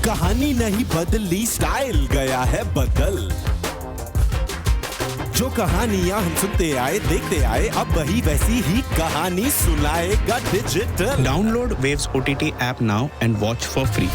कहानी नहीं बदली, स्टाइल गया है बदल। जो कहानियां हम सुनते आए देखते आए, अब वही वैसी ही कहानी सुनाएगा digital. Download waves OTT app now and watch for free.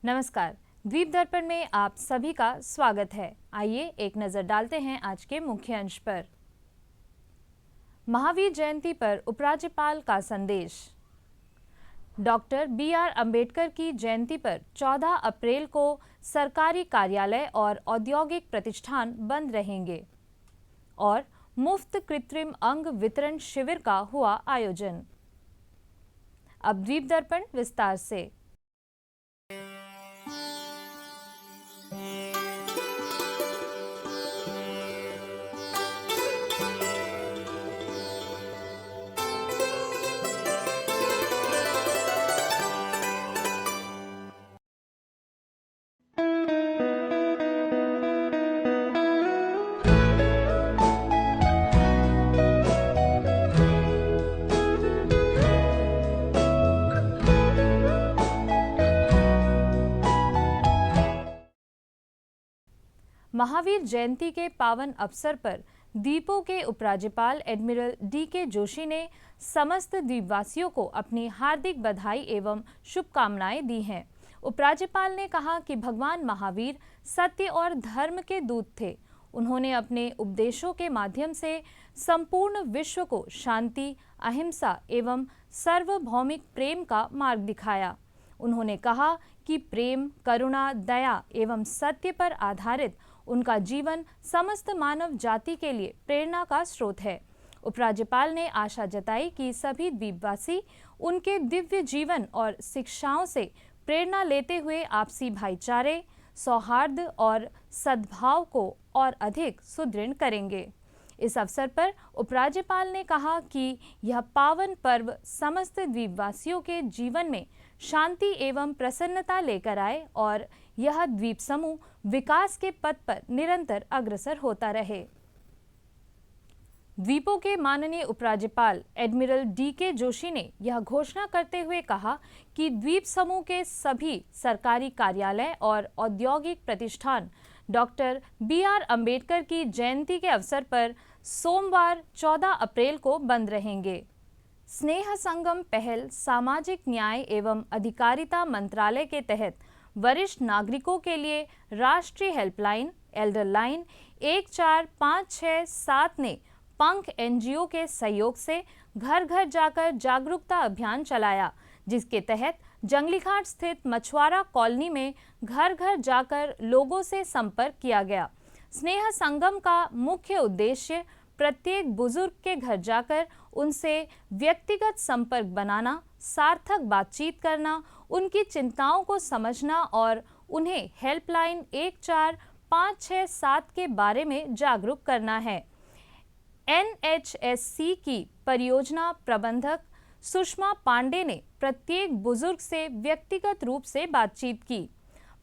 नमस्कार, द्वीप दर्पण में आप सभी का स्वागत है। आइए एक नजर डालते हैं आज के मुख्य अंश पर। महावीर जयंती पर उपराज्यपाल का संदेश। डॉक्टर BR अम्बेडकर की जयंती पर 14 अप्रैल को सरकारी कार्यालय और औद्योगिक प्रतिष्ठान बंद रहेंगे। और मुफ्त कृत्रिम अंग वितरण शिविर का हुआ आयोजन। अब द्वीप दर्पण विस्तार से। महावीर जयंती के पावन अवसर पर द्वीपों के उपराज्यपाल एडमिरल DK जोशी ने समस्त द्वीपवासियों को अपनी हार्दिक बधाई एवं शुभकामनाएं दी हैं। उपराज्यपाल ने कहा कि भगवान महावीर सत्य और धर्म के दूत थे। उन्होंने अपने उपदेशों के माध्यम से संपूर्ण विश्व को शांति, अहिंसा एवं सार्वभौमिक प्रेम का मार्ग दिखाया। उन्होंने कहा कि प्रेम, करुणा, दया एवं सत्य पर आधारित उनका जीवन समस्त मानव जाति के लिए प्रेरणा का स्रोत है। उपराज्यपाल ने आशा जताई कि सभी द्वीपवासी उनके दिव्य जीवन और शिक्षाओं से प्रेरणा लेते हुए आपसी भाईचारे, सौहार्द और सद्भाव को और अधिक सुदृढ़ करेंगे। इस अवसर पर उपराज्यपाल ने कहा कि यह पावन पर्व समस्त द्वीपवासियों के जीवन में शांति एवं प्रसन्नता लेकर आए और यह द्वीप समूह विकास के पथ पर निरंतर अग्रसर होता रहे। द्वीपों के माननीय उपराज्यपाल एडमिरल DK जोशी ने यह घोषणा करते हुए कहा कि द्वीप समूह के सभी सरकारी कार्यालय और औद्योगिक प्रतिष्ठान डॉक्टर BR अम्बेडकर की जयंती के अवसर पर सोमवार 14 अप्रैल को बंद रहेंगे। स्नेह संगम पहल सामाजिक न्याय एवं अधिकारिता मंत्रालय के तहत वरिष्ठ नागरिकों के लिए राष्ट्रीय हेल्पलाइन एल्डर लाइन 14567 ने पंख NGO के सहयोग से घर घर जाकर जागरूकता अभियान चलाया, जिसके तहत जंगलीघाट स्थित मछुआरा कॉलोनी में घर घर जाकर लोगों से संपर्क किया गया। स्नेह संगम का मुख्य उद्देश्य प्रत्येक बुजुर्ग के घर जाकर उनसे व्यक्तिगत संपर्क बनाना, सार्थक बातचीत करना, उनकी चिंताओं को समझना और उन्हें हेल्पलाइन 14567 के बारे में जागरूक करना है। NHSC की परियोजना प्रबंधक सुषमा पांडे ने प्रत्येक बुजुर्ग से व्यक्तिगत रूप से बातचीत की।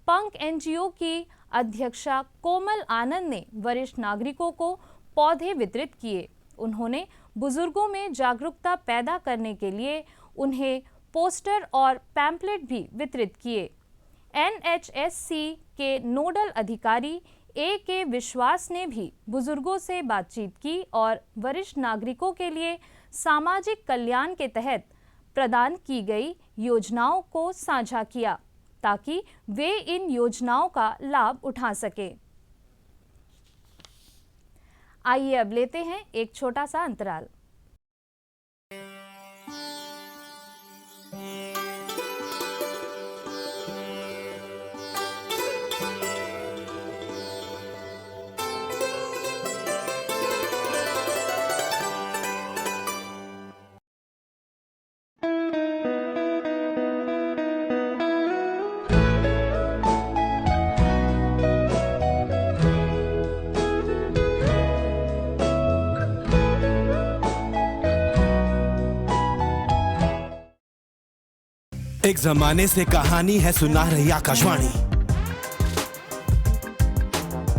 पंख NGO की अध्यक्षा कोमल आनंद ने वरिष्ठ नागरिकों को पौधे वितरित किए। उन्होंने बुजुर्गों में जागरूकता पैदा करने के लिए उन्हें पोस्टर और पैम्पलेट भी वितरित किए। NHSC के नोडल अधिकारी AK विश्वास ने भी बुजुर्गों से बातचीत की और वरिष्ठ नागरिकों के लिए सामाजिक कल्याण के तहत प्रदान की गई योजनाओं को साझा किया, ताकि वे इन योजनाओं का लाभ उठा सके। आइए अब लेते हैं एक छोटा सा अंतराल। एक जमाने से कहानी है सुना रही आकाशवाणी,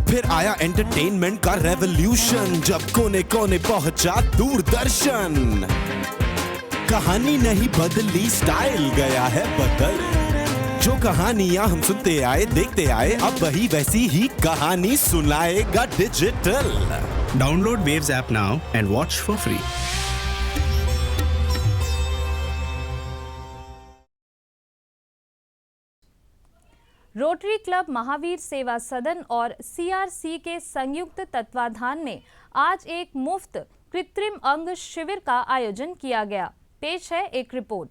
फिर आया एंटरटेनमेंट का रेवोल्यूशन, जब कोने कोने पहुंचा दूरदर्शन। कहानी नहीं बदली, स्टाइल गया है बदल। जो कहानियां हम सुनते आए देखते आए, अब वही वैसी ही कहानी सुनाएगा digital. Download Waves app now and watch for free. Rotary club Mahavir सेवा सदन और सीआरसी के संयुक्त तत्वाधान में आज एक मुफ्त कृत्रिम अंग शिविर का आयोजन किया गया। पेश है एक रिपोर्ट।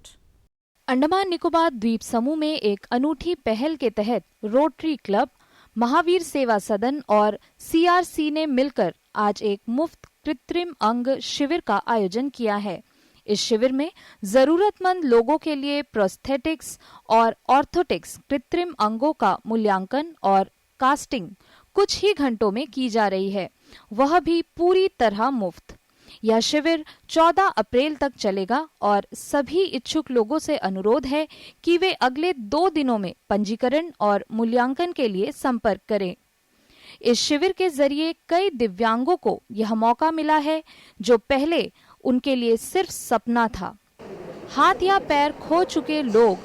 अंडमान निकोबार द्वीप समूह में एक अनूठी पहल के तहत रोटरी क्लब, महावीर सेवा सदन और सीआरसी ने मिलकर आज एक मुफ्त कृत्रिम अंग शिविर का आयोजन किया है। इस शिविर में जरूरतमंद लोगों के लिए प्रोस्थेटिक्स और ऑर्थोटिक्स कृत्रिम अंगों का मूल्यांकन और कास्टिंग कुछ ही घंटों में की जा रही है, वह भी पूरी तरह मुफ्त। यह शिविर 14 अप्रैल तक चलेगा और सभी इच्छुक लोगों से अनुरोध है कि वे अगले 2 दिनों में पंजीकरण और मूल्यांकन के लिए संपर्क करें। इस शिविर के जरिए कई दिव्यांगों को यह मौका मिला है जो पहले उनके लिए सिर्फ सपना था। हाथ या पैर खो चुके लोग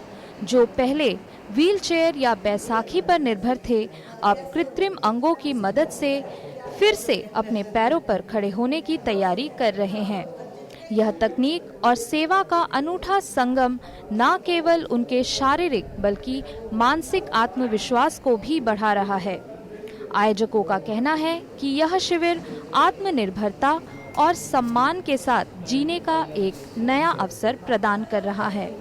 जो पहले व्हीलचेयर या बैसाखी पर निर्भर थे, अब कृत्रिम अंगों की मदद से फिर से अपने पैरों पर खड़े होने की तैयारी कर रहे हैं। यह तकनीक और सेवा का अनूठा संगम न केवल उनके शारीरिक बल्कि मानसिक आत्मविश्वास को भी बढ़ा रहा है। आयोजकों का कहना है कि यह शिविर आत्मनिर्भरता और सम्मान के साथ जीने का एक नया अवसर प्रदान कर रहा है।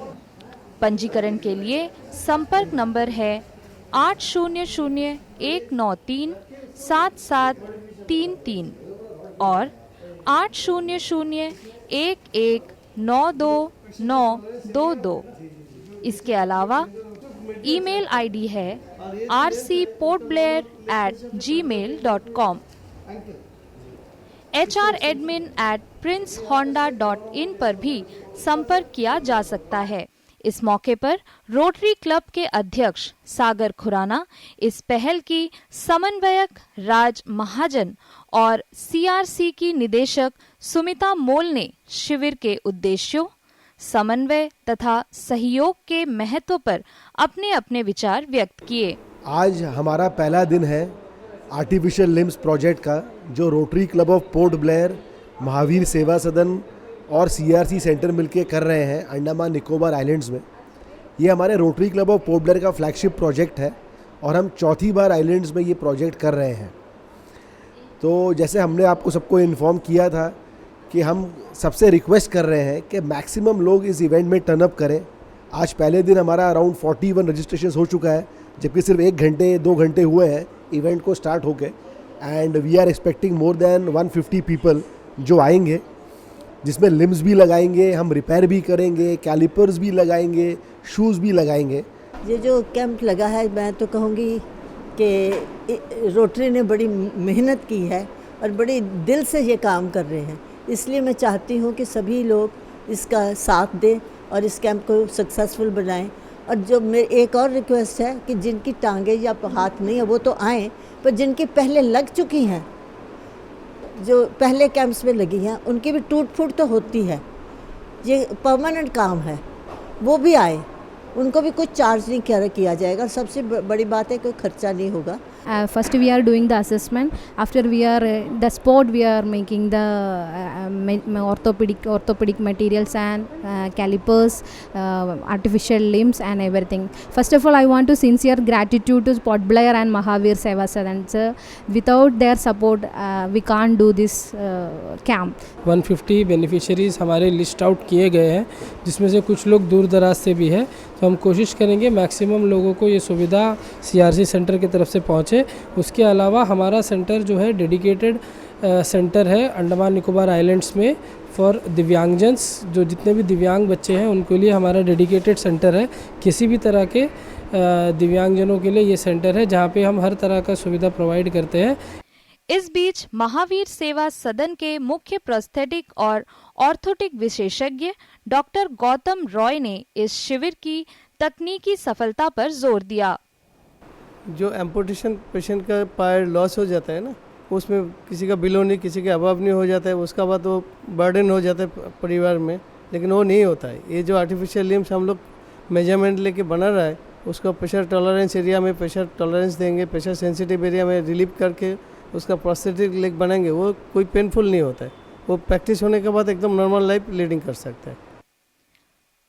पंजीकरण के लिए संपर्क नंबर है 800-193-7733 और 800-1192-922। इसके अलावा ईमेल आईडी है rcportblair@gmail.com, hradmin@princehonda.in पर भी संपर्क किया जा सकता है। इस मौके पर रोटरी क्लब के अध्यक्ष सागर खुराना, इस पहल की समन्वयक राज महाजन और सीआरसी की निदेशक सुमिता मोल ने शिविर के उद्देश्यों, समन्वय तथा सहयोग के महत्व पर अपने अपने विचार व्यक्त किए। आज हमारा पहला दिन है आर्टिफिशियल लिम्स प्रोजेक्ट का, जो rotary club of port Blair, Mahavir सेवा सदन और सीआरसी सेंटर मिलके कर रहे हैं अंडमान निकोबार आइलैंड्स में। ये हमारे rotary club of port Blair का फ्लैगशिप प्रोजेक्ट है और हम चौथी बार आइलैंड्स में ये प्रोजेक्ट कर रहे हैं। तो जैसे हमने आपको सबको इन्फॉर्म किया था कि हम सबसे रिक्वेस्ट कर रहे हैं कि मैक्सिमम लोग इस इवेंट में टर्न अप करें। आज पहले दिन हमारा अराउंड 41 रजिस्ट्रेशन हो चुका है, जबकि सिर्फ 1 घंटे 2 घंटे हुए हैं इवेंट को स्टार्ट होके, and we are expecting more than 150 people जो आएंगे, जिसमें लिम्स भी लगाएंगे, हम रिपेयर भी करेंगे, कैलिपर्स भी लगाएंगे, शूज़ भी लगाएंगे। ये जो कैंप लगा है, मैं तो कहूँगी कि रोटरी ने बड़ी मेहनत की है और बड़ी दिल से ये काम कर रहे हैं। इसलिए मैं चाहती हूँ कि सभी लोग इसका साथ दें और इस कैंप को सक्सेसफुल बनाएं। और जो मेरी एक और रिक्वेस्ट है कि जिनकी टांगें या हाथ नहीं है वो तो आएँ, पर जिनकी पहले लग चुकी हैं, जो पहले कैंप्स में लगी हैं, उनकी भी टूट फूट तो होती है। ये परमानेंट काम है, वो भी आए, उनको भी कुछ चार्ज नहीं किया जाएगा। सबसे बड़ी बात है कोई खर्चा नहीं होगा। First we are doing the assessment. After we are the spot we are making the orthopedic materials and calipers, artificial limbs and everything. First of all, I want to sincere gratitude to Port Blair and Mahavir Seva Sadan. Without their support, we can't do this camp. 150 beneficiaries हमारे list out किए गए हैं, जिसमें से कुछ लोग दूर दराज से भी है। तो हम कोशिश करेंगे मैक्सिमम लोगों को ये सुविधा सीआरसी सेंटर की तरफ से पहुँचे। उसके अलावा हमारा सेंटर जो है डेडिकेटेड सेंटर है अंडमान निकोबार आइलैंड्स में फॉर दिव्यांगजन्स। जो जितने भी दिव्यांग बच्चे हैं उनके लिए हमारा डेडिकेटेड सेंटर है। किसी भी तरह के दिव्यांगजनों के लिए ये सेंटर है जहाँ पे हम हर तरह का सुविधा प्रोवाइड करते हैं। इस बीच महावीर सेवा सदन के मुख्य प्रोस्थेटिक और ऑर्थोटिक विशेषज्ञ डॉक्टर गौतम रॉय ने इस शिविर की तकनीकी सफलता पर जोर दिया। जो एम्पुटेशन पेशेंट का पैर लॉस हो जाता है ना, उसमें किसी का बिलो नहीं, किसी का अभाव नहीं हो जाता है, उसका बाद वो बर्डन हो जाता है परिवार में, लेकिन वो नहीं होता है। ये जो आर्टिफिशियल लिम्स हम लोग मेजरमेंट लेके बना रहा है, उसका प्रेशर टॉलरेंस एरिया में प्रेशर टॉलरेंस देंगे, प्रेशर सेंसिटिव एरिया में रिलीव करके उसका प्रोस्थेटिक लेग बनाएंगे, वो कोई पेनफुल नहीं होता है। वो प्रैक्टिस होने के बाद एकदम नॉर्मल लाइफ लीडिंग कर सकता है।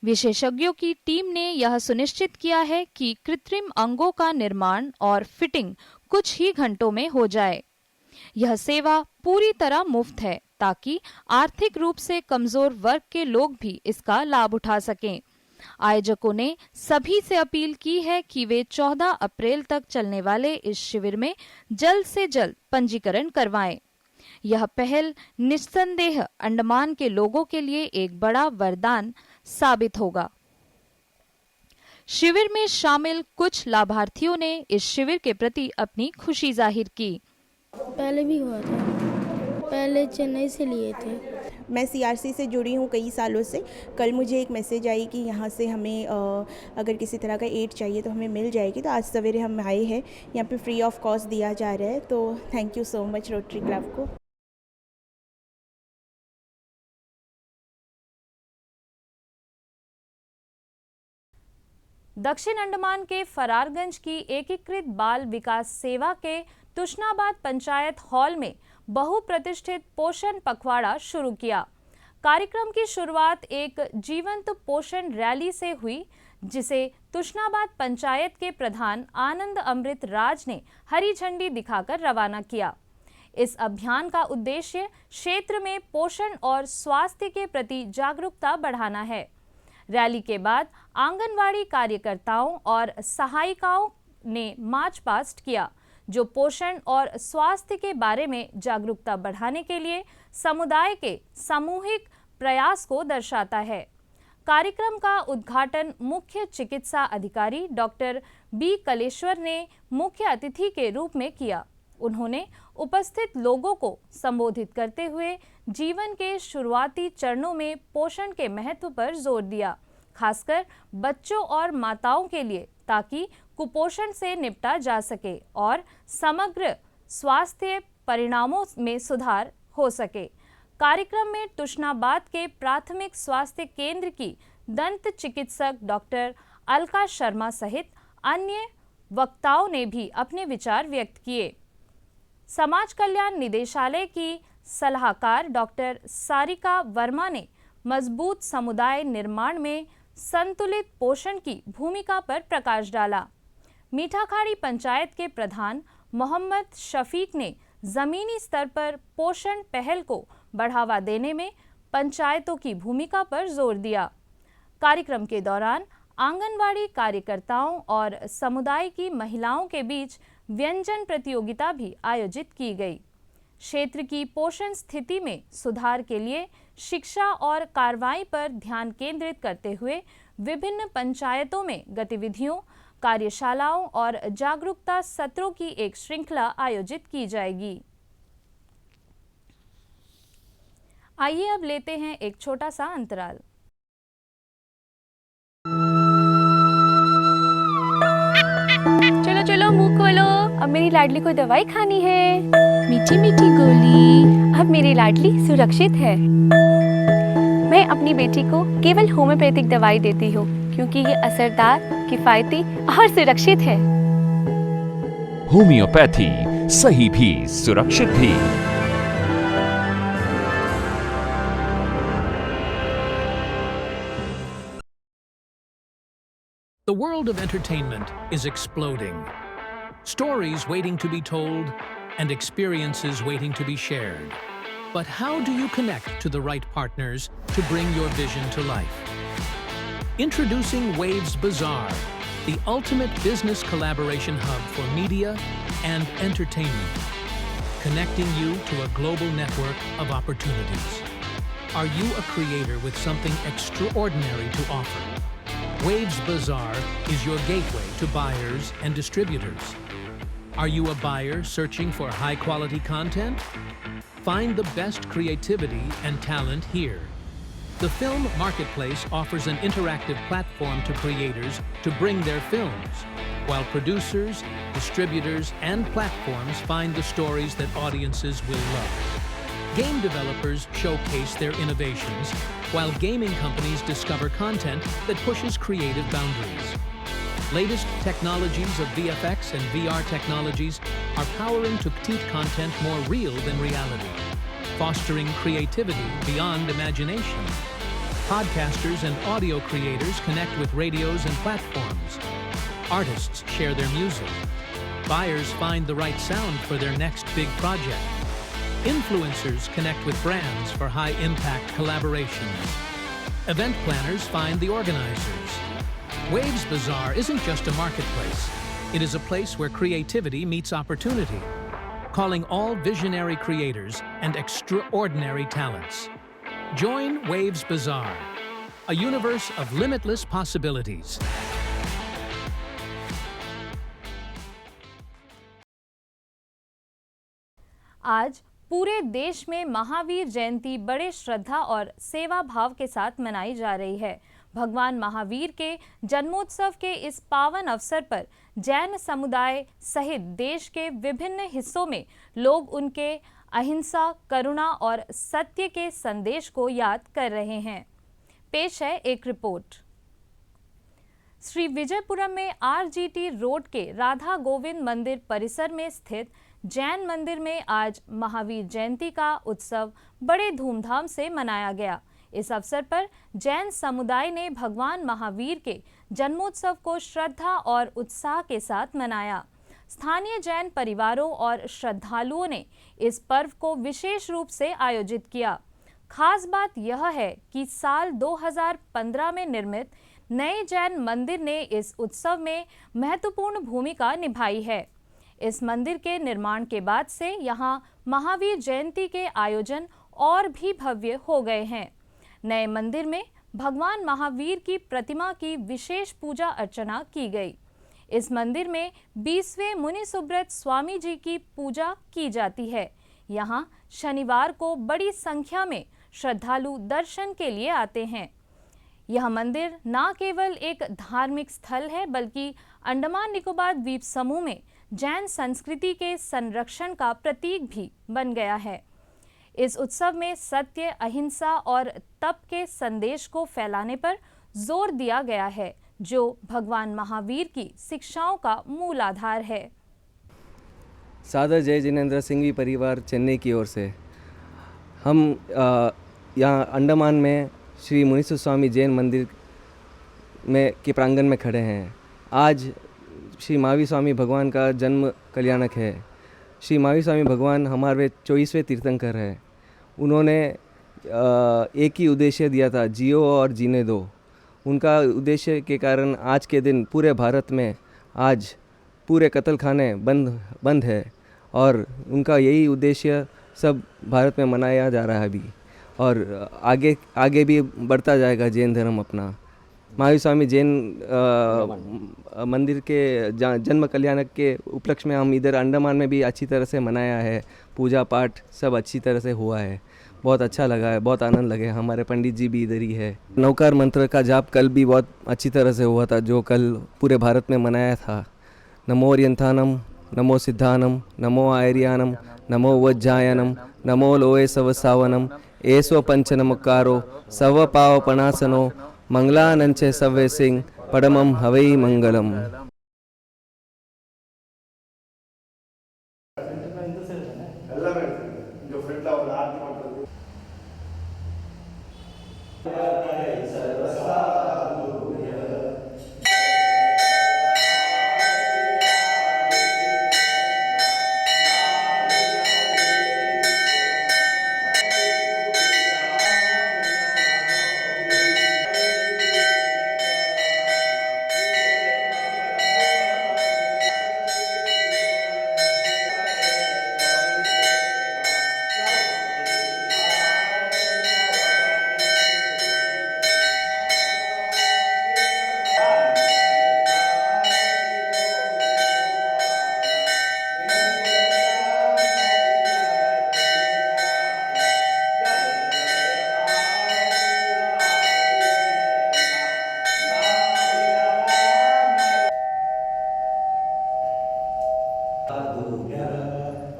विशेषज्ञों की टीम ने यह सुनिश्चित किया है कि कृत्रिम अंगों का निर्माण और फिटिंग कुछ ही घंटों में हो जाए। यह सेवा पूरी तरह मुफ्त है ताकि आर्थिक रूप से कमजोर वर्ग के लोग भी इसका लाभ उठा सकें। आयोजकों ने सभी से अपील की है कि वे 14 अप्रैल तक चलने वाले इस शिविर में जल्द से जल्द पंजीकरण करवाएं। यह पहल निस्संदेह अंडमान के लोगों के लिए एक बड़ा वरदान साबित होगा। शिविर में शामिल कुछ लाभार्थियों ने इस शिविर के प्रति अपनी खुशी जाहिर की। पहले भी हुआ था, पहले चेन्नई से लिए थे। मैं CRC से जुड़ी हूँ कई सालों से। कल मुझे एक मैसेज आई कि यहाँ से हमें अगर किसी तरह का एड चाहिए तो हमें मिल जाएगी। तो आज सवेरे हम आए हैं, यहाँ पे फ्री ऑफ कॉस्ट दिया जा रहा है। तो thank you so much rotary club को। दक्षिण अंडमान के फरारगंज की एकीकृत बाल विकास सेवा के तुशनाबाद पंचायत हॉल में बहुप्रतिष्ठित पोषण पखवाड़ा शुरू किया। कार्यक्रम की शुरुआत एक जीवंत पोषण रैली से हुई, जिसे तुशनाबाद पंचायत के प्रधान आनंद अमृत राज ने हरी झंडी दिखाकर रवाना किया। इस अभियान का उद्देश्य क्षेत्र में पोषण और स्वास्थ्य के प्रति जागरूकता बढ़ाना है। रैली के बाद आंगनवाड़ी कार्यकर्ताओं और सहायिकाओं ने मार्च पास्ट किया, जो पोषण और स्वास्थ्य के बारे में जागरूकता बढ़ाने के लिए समुदाय के सामूहिक प्रयास को दर्शाता है। कार्यक्रम का उद्घाटन मुख्य चिकित्सा अधिकारी डॉक्टर बी कलेश्वर ने मुख्य अतिथि के रूप में किया। उन्होंने उपस्थित लोगों को संबोधित करते हुए जीवन के शुरुआती चरणों में पोषण के महत्व पर जोर दिया, खासकर बच्चों और माताओं के लिए, ताकि कुपोषण से निपटा जा सके और समग्र स्वास्थ्य परिणामों में सुधार हो सके। कार्यक्रम में तुशनाबाद के प्राथमिक स्वास्थ्य केंद्र की दंत चिकित्सक डॉक्टर अलका शर्मा सहित अन्य वक्ताओं ने भी अपने विचार व्यक्त किए। समाज कल्याण निदेशालय की सलाहकार डॉक्टर सारिका वर्मा ने मजबूत समुदाय निर्माण में संतुलित पोषण की भूमिका पर प्रकाश डाला। मीठाखाड़ी पंचायत के प्रधान मोहम्मद शफीक ने जमीनी स्तर पर पोषण पहल को बढ़ावा देने में पंचायतों की भूमिका पर जोर दिया। कार्यक्रम के दौरान आंगनवाड़ी कार्यकर्ताओं और समुदाय की महिलाओं के बीच व्यंजन प्रतियोगिता भी आयोजित की गई। क्षेत्र की पोषण स्थिति में सुधार के लिए शिक्षा और कार्रवाई पर ध्यान केंद्रित करते हुए विभिन्न पंचायतों में गतिविधियों, कार्यशालाओं और जागरूकता सत्रों की एक श्रृंखला आयोजित की जाएगी। आइए अब लेते हैं एक छोटा सा अंतराल। चलो चलो मुंह खोलो, अब मेरी लाडली को दवाई खानी है। मीठी मीठी गोली। अब मेरी लाडली सुरक्षित है। मैं अपनी बेटी को केवल होम्योपैथिक दवाई देती हूँ, क्योंकि ये असरदार, किफायती और सुरक्षित है। होम्योपैथी, सही भी सुरक्षित भी। The world of entertainment is exploding. Stories waiting to be told and experiences waiting to be shared. But how do you connect to the right partners to bring your vision to life? Introducing Waves Bazaar, the ultimate business collaboration hub for media and entertainment, connecting you to a global network of opportunities. Are you a creator with something extraordinary to offer? Waves Bazaar is your gateway to buyers and distributors. Are you a buyer searching for high-quality content? Find the best creativity and talent here. The Film Marketplace offers an interactive platform to creators to bring their films, while producers, distributors, and platforms find the stories that audiences will love. Game developers showcase their innovations, while gaming companies discover content that pushes creative boundaries. Latest technologies of VFX and VR technologies are powering to petite content more real than reality, fostering creativity beyond imagination. Podcasters and audio creators connect with radios and platforms. Artists share their music. Buyers find the right sound for their next big project. Influencers connect with brands for high-impact collaborations. Event planners find the organizers. Waves Bazaar isn't just a marketplace. It is a place where creativity meets opportunity, calling all visionary creators and extraordinary talents. Join Waves Bazaar, a universe of limitless possibilities. आज पूरे देश में महावीर जयंती बड़े श्रद्धा और सेवा भाव के साथ मनाई जा रही है। भगवान महावीर के जन्मोत्सव के इस पावन अवसर पर जैन समुदाय सहित देश के विभिन्न हिस्सों में लोग उनके अहिंसा, करुणा और सत्य के संदेश को याद कर रहे हैं। पेश है एक रिपोर्ट। श्री विजयपुरम में आरजीटी रोड के राधा गोविंद मंदिर परिसर में स्थित जैन मंदिर में आज महावीर जयंती का उत्सव बड़े धूमधाम से मनाया गया। इस अवसर पर जैन समुदाय ने भगवान महावीर के जन्मोत्सव को श्रद्धा और उत्साह के साथ मनाया। स्थानीय जैन परिवारों और श्रद्धालुओं ने इस पर्व को विशेष रूप से आयोजित किया। खास बात यह है कि साल 2015 में निर्मित नए जैन मंदिर ने इस उत्सव में महत्वपूर्ण भूमिका निभाई है। इस मंदिर के निर्माण के बाद से यहाँ महावीर जयंती के आयोजन और भी भव्य हो गए हैं। नए मंदिर में भगवान महावीर की प्रतिमा की विशेष पूजा अर्चना की गई। इस मंदिर में 20वें मुनि सुब्रत स्वामी जी की पूजा की जाती है। यहाँ शनिवार को बड़ी संख्या में श्रद्धालु दर्शन के लिए आते हैं। यह मंदिर न केवल एक धार्मिक स्थल है बल्कि अंडमान निकोबार द्वीप समूह में जैन संस्कृति के संरक्षण का प्रतीक भी बन गया है। इस उत्सव में सत्य, अहिंसा और तप के संदेश को फैलाने पर जोर दिया गया है, जो भगवान महावीर की शिक्षाओं का मूल आधार है। सादर जय जिनेंद्र सिंघवी परिवार चेन्नई की ओर से हम यहाँ अंडमान में श्री मुनीश्वर स्वामी जैन मंदिर में के प्रांगण में खड़े हैं। आज श्री महावीर स्वामी भगवान का जन्म कल्याणक है। श्री महावीर स्वामी भगवान हमारे 24वें तीर्थंकर है। उन्होंने एक ही उद्देश्य दिया था, जियो और जीने दो। उनका उद्देश्य के कारण आज के दिन पूरे भारत में आज पूरे कत्ल खाने बंद है और उनका यही उद्देश्य सब भारत में मनाया जा रहा है अभी और आगे भी बढ़ता जाएगा जैन धर्म अपना। महावीर स्वामी जैन मंदिर के जन्म कल्याणक के उपलक्ष्य में हम इधर अंडमान में भी अच्छी तरह से मनाया है। पूजा पाठ सब अच्छी तरह से हुआ है। बहुत अच्छा लगा है, बहुत आनंद लगे। हमारे पंडित जी भी इधर ही है। नवकार मंत्र का जाप कल भी बहुत अच्छी तरह से हुआ था, जो कल पूरे भारत में मनाया था। नमो ओरियंतानम, नमो सिद्धानम, नमो आयरियानम, नमो वज्जायनम, नमो लोए सव सावनम, एसो पंच नमकारो सव पाव पणासनो, मंगलानंचे सव्वे सिंह पडमम हवई मंगलम।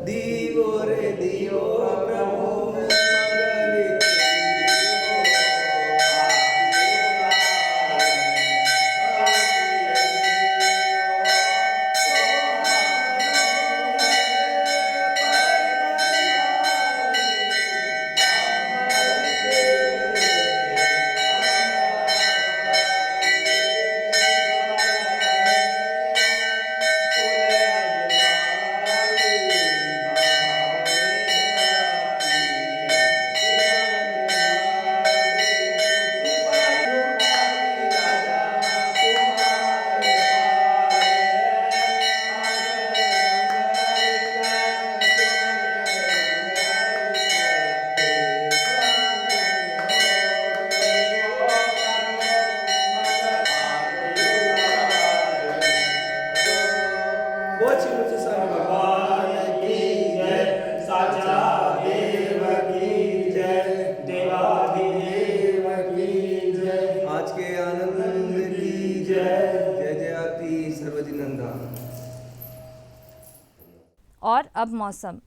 दीवो रे दीवो प्रभु और अब मौसम।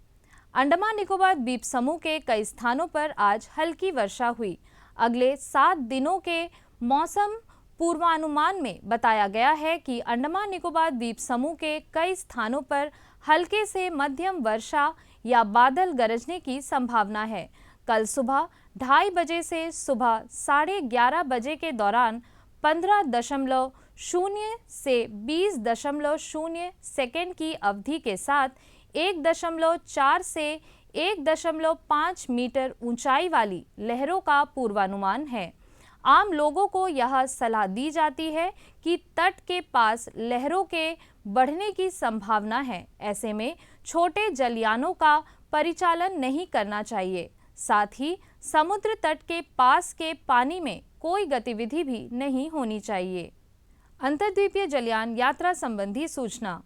अंडमान निकोबार द्वीप समूह के कई स्थानों पर आज हल्की वर्षा हुई। अगले 7 दिनों के मौसम पूर्वानुमान में बताया गया है कि अंडमान निकोबार द्वीप समूह के कई स्थानों पर हल्के से मध्यम वर्षा या बादल गरजने की संभावना है। कल सुबह 2:30 बजे से सुबह 11:30 बजे के दौरान 15.0 से 20.0 सेकेंड की अवधि के साथ 1.4 से 1.5 मीटर ऊंचाई वाली लहरों का पूर्वानुमान है। आम लोगों को यह सलाह दी जाती है कि तट के पास लहरों के बढ़ने की संभावना है। ऐसे में छोटे जलयानों का परिचालन नहीं करना चाहिए। साथ ही समुद्र तट के पास के पानी में कोई गतिविधि भी नहीं होनी चाहिए। अंतर्द्वीपीय जलयान यात्रा संबंधी सूचना।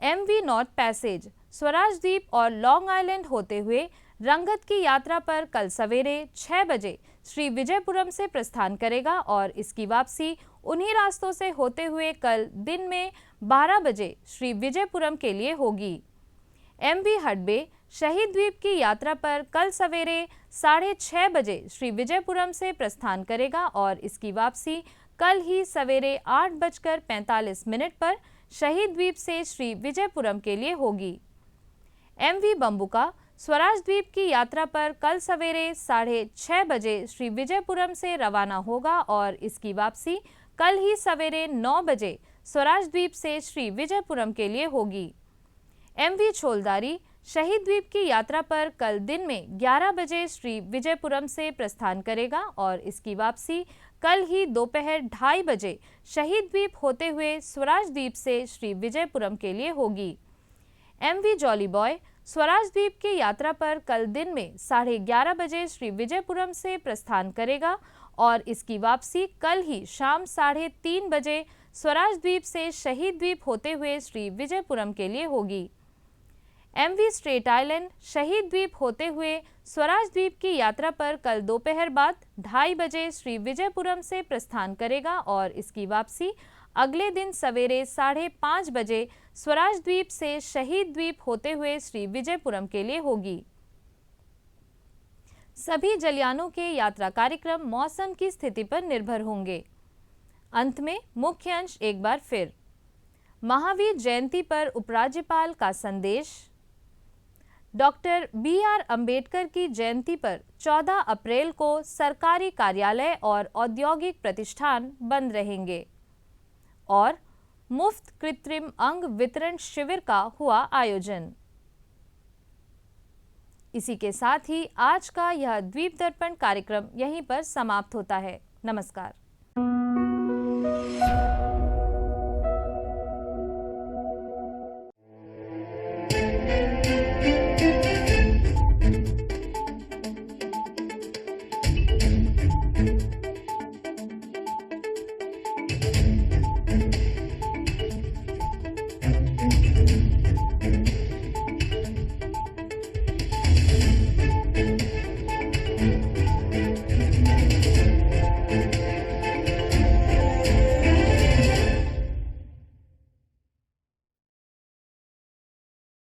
MV नॉर्थ पैसेज स्वराज द्वीप और लॉन्ग आइलैंड होते हुए रंगत की यात्रा पर कल सवेरे 6 बजे श्री विजयपुरम से प्रस्थान करेगा और इसकी वापसी उन्हीं रास्तों से होते हुए कल दिन में 12 बजे श्री विजयपुरम के लिए होगी। MV हडबे शहीद द्वीप की यात्रा पर कल सवेरे 6:30 बजे श्री विजयपुरम से प्रस्थान करेगा और इसकी वापसी कल ही सवेरे 8:45 पर शहीद द्वीप से श्री विजयपुरम के लिए होगी। MV बम्बुका स्वराज द्वीप की यात्रा पर कल सवेरे 6:30 बजे श्री विजयपुरम से रवाना होगा और इसकी वापसी कल ही सवेरे 9 बजे स्वराज द्वीप से श्री विजयपुरम के लिए होगी। MV छोलदारी शहीद द्वीप की यात्रा पर कल दिन में 11 बजे श्री विजयपुरम से प्रस्थान करेगा और इसकी वापसी कल ही दोपहर 2:30 बजे शहीद द्वीप होते हुए स्वराज द्वीप से श्री विजयपुरम के लिए होगी। MV जॉली बॉय स्वराज द्वीप की यात्रा पर कल दिन में 11:30 बजे श्री विजयपुरम से प्रस्थान करेगा और इसकी वापसी कल ही शाम 3:30 बजे स्वराज द्वीप से शहीद द्वीप होते हुए श्री विजयपुरम के लिए होगी। MV स्ट्रेट आइलैंड शहीद द्वीप होते हुए स्वराज द्वीप की यात्रा पर कल दोपहर बाद 2:30 बजे श्री विजयपुरम से प्रस्थान करेगा और इसकी वापसी अगले दिन सवेरे 5:30 बजे स्वराज द्वीप से शहीद द्वीप होते हुए श्री विजयपुरम के लिए होगी। सभी जलयानों के यात्रा कार्यक्रम मौसम की स्थिति पर निर्भर होंगे। अंत में मुख्य अंश एक बार फिर। महावीर जयंती पर उपराज्यपाल का संदेश। डॉक्टर BR अंबेडकर की जयंती पर 14 अप्रैल को सरकारी कार्यालय और औद्योगिक प्रतिष्ठान बंद रहेंगे। और मुफ्त कृत्रिम अंग वितरण शिविर का हुआ आयोजन। इसी के साथ ही आज का यह द्वीप दर्पण कार्यक्रम यहीं पर समाप्त होता है। नमस्कार।